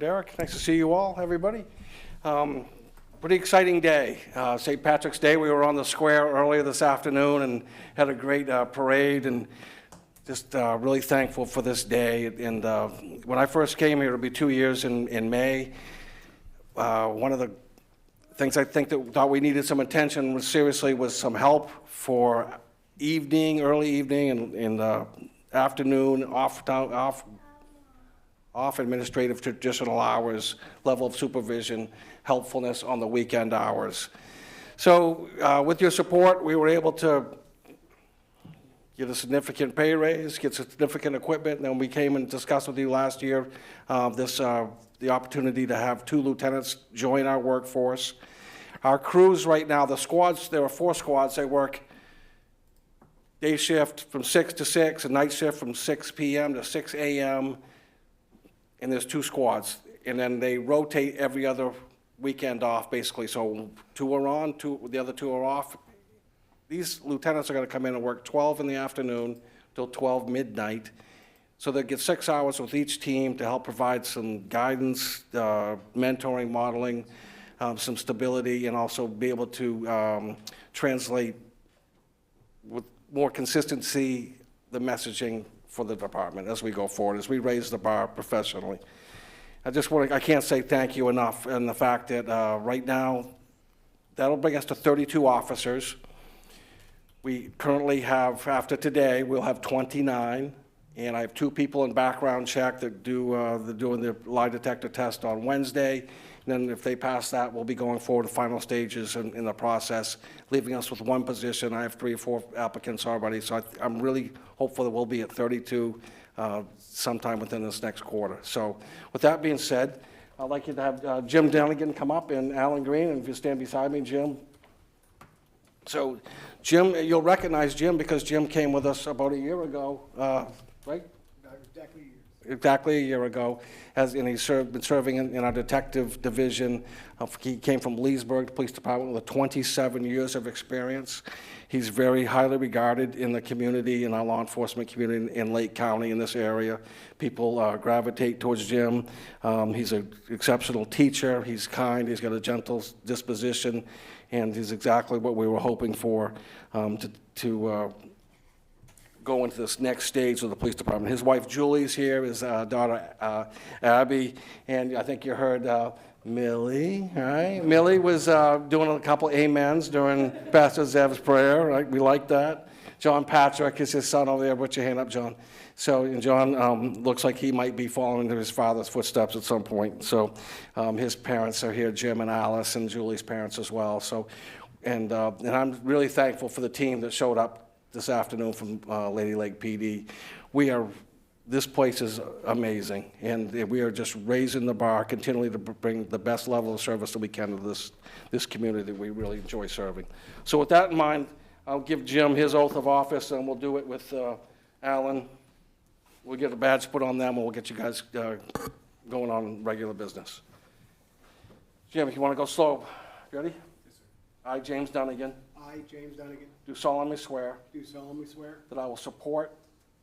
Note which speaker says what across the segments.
Speaker 1: Derek. Nice to see you all, everybody. Pretty exciting day. St. Patrick's Day, we were on the square earlier this afternoon and had a great parade, and just really thankful for this day. And when I first came here, it'll be 2 years in May. One of the things I think that thought we needed some attention was some help for early evening and afternoon, off administrative traditional hours, level of supervision, helpfulness on the weekend hours. So with your support, we were able to get a significant pay raise, get significant equipment, and then we came and discussed with you last year the opportunity to have 2 lieutenants join our workforce. Our crews right now, the squads, there are 4 squads. They work day shift from 6 to 6, and night shift from 6 p.m. to 6 a.m., and there's 2 squads. And then they rotate every other weekend off, basically. So 2 are on, the other 2 are off. These lieutenants are going to come in and work 12 in the afternoon till 12 midnight. So they get 6 hours with each team to help provide some guidance, mentoring, modeling, some stability, and also be able to translate with more consistency the messaging for the department as we go forward, as we raise the bar professionally. I can't say thank you enough, and the fact that right now, that'll bring us to 32 officers. We currently have, after today, we'll have 29, and I have 2 people in background check that they're doing the lie detector test on Wednesday. And then if they pass that, we'll be going forward to final stages in the process, leaving us with 1 position. I have 3 or 4 applicants already, so I'm really hopeful that we'll be at 32 sometime within this next quarter. So with that being said, I'd like you to have Jim Dunagan come up and Alan Greene, and if you stand beside me, Jim. So Jim, you'll recognize Jim because Jim came with us about a year ago, right? Exactly a year ago, and he's been serving in our detective division. He came from Leesburg Police Department with 27 years of experience. He's very highly regarded in the community, in our law enforcement community in Lake County, in this area. People gravitate towards Jim. He's an exceptional teacher. He's kind. He's got a gentle disposition, and he's exactly what we were hoping for to go into this next stage of the police department. His wife Julie's here, his daughter Abby, and I think you heard Millie, right? Millie was doing a couple amens during Pastor Zev's prayer, right? We like that. John Patrick is his son over there. Put your hand up, John. So, and John looks like he might be following in his father's footsteps at some point. So his parents are here, Jim and Alice, and Julie's parents as well. So, and I'm really thankful for the team that showed up this afternoon from Lady Lake PD. This place is amazing, and we are just raising the bar continually to bring the best level of service that we can to this community that we really enjoy serving. So with that in mind, I'll give Jim his oath of office, and we'll do it with Alan. We'll get a badge put on them, and we'll get you guys going on regular business. Jim, if you want to go slow. You ready? Yes, sir. I, James Dunagan.
Speaker 2: I, James Dunagan.
Speaker 1: Do solemnly swear.
Speaker 2: Do solemnly swear.
Speaker 1: That I will support.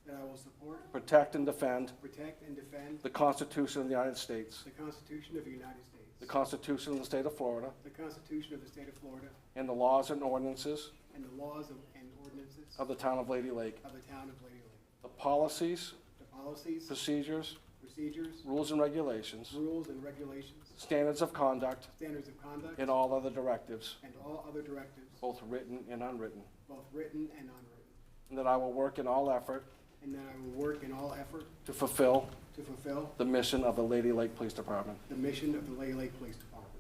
Speaker 2: That I will support.
Speaker 1: Protect and defend.
Speaker 2: Protect and defend.
Speaker 1: The Constitution of the United States.
Speaker 2: The Constitution of the United States.
Speaker 1: The Constitution of the State of Florida.
Speaker 2: The Constitution of the State of Florida.
Speaker 1: And the laws and ordinances.
Speaker 2: And the laws and ordinances.
Speaker 1: Of the town of Lady Lake.
Speaker 2: Of the town of Lady Lake.
Speaker 1: The policies.
Speaker 2: The policies.
Speaker 1: Procedures.
Speaker 2: Procedures.
Speaker 1: Rules and regulations.
Speaker 2: Rules and regulations.
Speaker 1: Standards of conduct.
Speaker 2: Standards of conduct.
Speaker 1: And all other directives.
Speaker 2: And all other directives.
Speaker 1: Both written and unwritten.
Speaker 2: Both written and unwritten.
Speaker 1: And that I will work in all effort.
Speaker 2: And that I will work in all effort.
Speaker 1: To fulfill.
Speaker 2: To fulfill.
Speaker 1: The mission of the Lady Lake Police Department.
Speaker 2: The mission of the Lady Lake Police Department.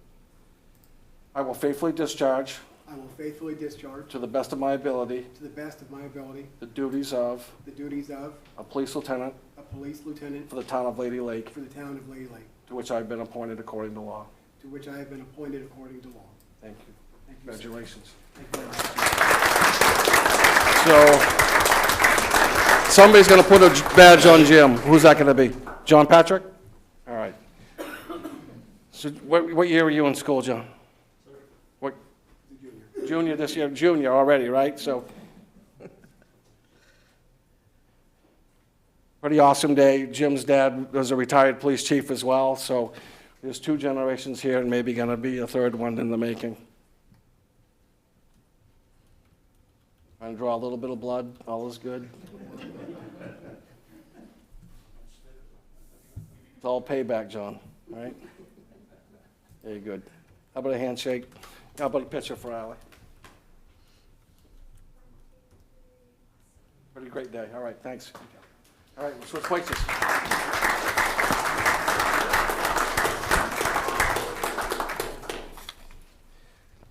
Speaker 1: I will faithfully discharge.
Speaker 2: I will faithfully discharge.
Speaker 1: To the best of my ability.
Speaker 2: To the best of my ability.
Speaker 1: The duties of.
Speaker 2: The duties of.
Speaker 1: A police lieutenant.
Speaker 2: A police lieutenant.
Speaker 1: For the town of Lady Lake.
Speaker 2: For the town of Lady Lake.
Speaker 1: To which I have been appointed according to law.
Speaker 2: To which I have been appointed according to law.
Speaker 1: Thank you.
Speaker 2: Thank you.
Speaker 1: Congratulations.
Speaker 2: Thank you very much.
Speaker 1: So, somebody's going to put a badge on Jim. Who's that going to be? John Patrick? All right. So, what year were you in school, John? What? Junior this year. Junior already, right? So, pretty awesome day. Jim's dad was a retired police chief as well, so there's 2 generations here and maybe going to be a 3rd one in the making. Trying to draw a little bit of blood, all is good. It's all payback, John, all right? Very good. How about a handshake? How about a picture for Ally? Pretty great day. All right, thanks. All right, we'll switch places.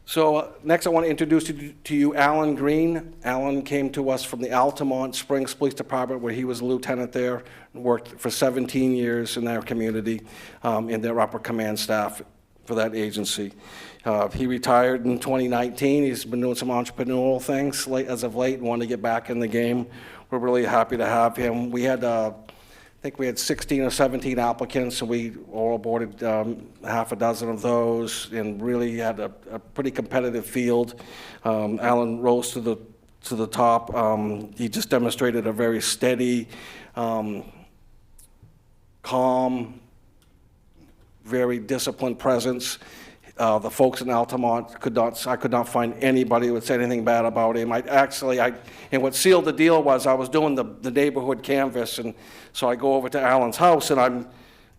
Speaker 1: So next I want to introduce to you Alan Greene. Alan came to us from the Altamont Springs Police Department, where he was a lieutenant there and worked for 17 years in their community in their upper command staff for that agency. He retired in 2019. He's been doing some entrepreneurial things as of late and wanted to get back in the game. We're really happy to have him. We had, I think we had 16 or 17 applicants, and we all boarded half a dozen of those and really had a pretty competitive field. Alan rose to the top. He just demonstrated a very steady, calm, very disciplined presence. The folks in Altamont I could not find anybody who would say anything bad about him. And what sealed the deal was I was doing the neighborhood canvas, and so I go over to Alan's house and I'm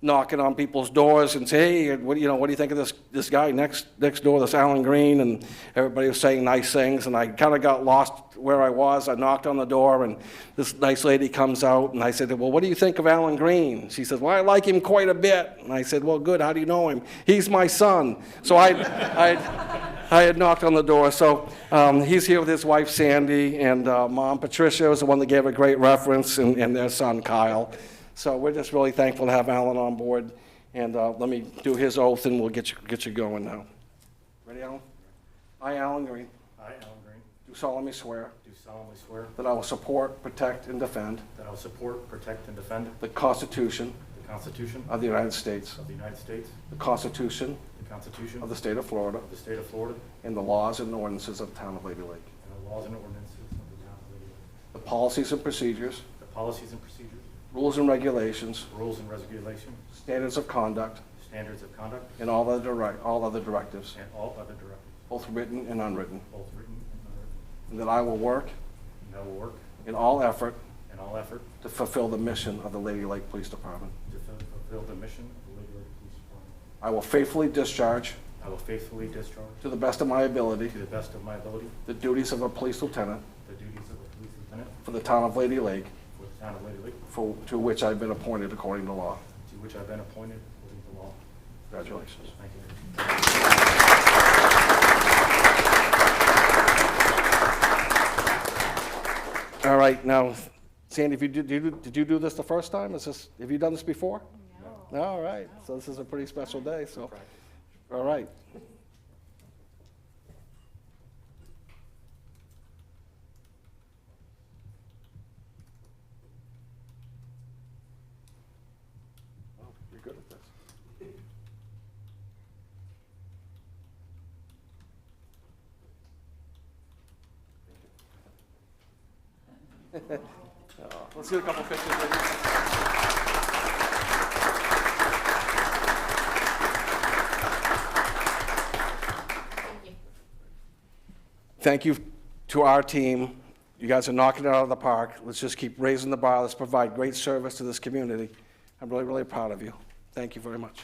Speaker 1: knocking on people's doors and say, hey, what do you think of this guy next door, this Alan Greene? And everybody was saying nice things, and I kind of got lost where I was. I knocked on the door, and this nice lady comes out, and I said, well, what do you think of Alan Greene? She said, well, I like him quite a bit. And I said, well, good, how do you know him? He's my son. So I had knocked on the door. So he's here with his wife, Sandy, and Mom, Patricia, was the one that gave a great reference, and their son, Kyle. So we're just really thankful to have Alan on board. And let me do his oath, and we'll get you going now. Ready, Alan? I, Alan Greene,
Speaker 3: I, Alan Greene,
Speaker 1: do solemnly swear
Speaker 3: do solemnly swear
Speaker 1: that I will support, protect, and defend
Speaker 3: that I will support, protect, and defend
Speaker 1: the Constitution
Speaker 3: the Constitution
Speaker 1: of the United States,
Speaker 3: of the United States,
Speaker 1: the Constitution
Speaker 3: the Constitution
Speaker 1: of the State of Florida,
Speaker 3: of the State of Florida,
Speaker 1: and the laws and ordinances of the town of Lady Lake,
Speaker 3: and the laws and ordinances of the town of Lady Lake,
Speaker 1: the policies and procedures,
Speaker 3: the policies and procedures,
Speaker 1: rules and regulations,
Speaker 3: rules and regulations,
Speaker 1: standards of conduct,
Speaker 3: standards of conduct,
Speaker 1: and all other directives,
Speaker 3: and all other directives,
Speaker 1: both written and unwritten,
Speaker 3: both written and unwritten,
Speaker 1: and that I will work
Speaker 3: and I will work
Speaker 1: in all effort
Speaker 3: in all effort
Speaker 1: to fulfill the mission of the Lady Lake Police Department.
Speaker 3: to fulfill the mission of the Lady Lake Police Department.
Speaker 1: I will faithfully discharge,
Speaker 3: I will faithfully discharge,
Speaker 1: to the best of my ability,
Speaker 3: to the best of my ability,
Speaker 1: the duties of a police lieutenant
Speaker 3: the duties of a police lieutenant
Speaker 1: for the town of Lady Lake,
Speaker 3: for the town of Lady Lake,
Speaker 1: to which I've been appointed according to law.
Speaker 3: to which I've been appointed according to law.
Speaker 1: Congratulations.
Speaker 3: Thank you.
Speaker 1: All right, now, Sandy, did you do this the first time? Have you done this before? No. All right, so this is a pretty special day, so, all right. Oh, you're good at this. Oh, let's get a couple pictures of you. Thank you to our team. You guys are knocking it out of the park. Let's just keep raising the bar. Let's provide great service to this community. I'm really, really proud of you. Thank you very much.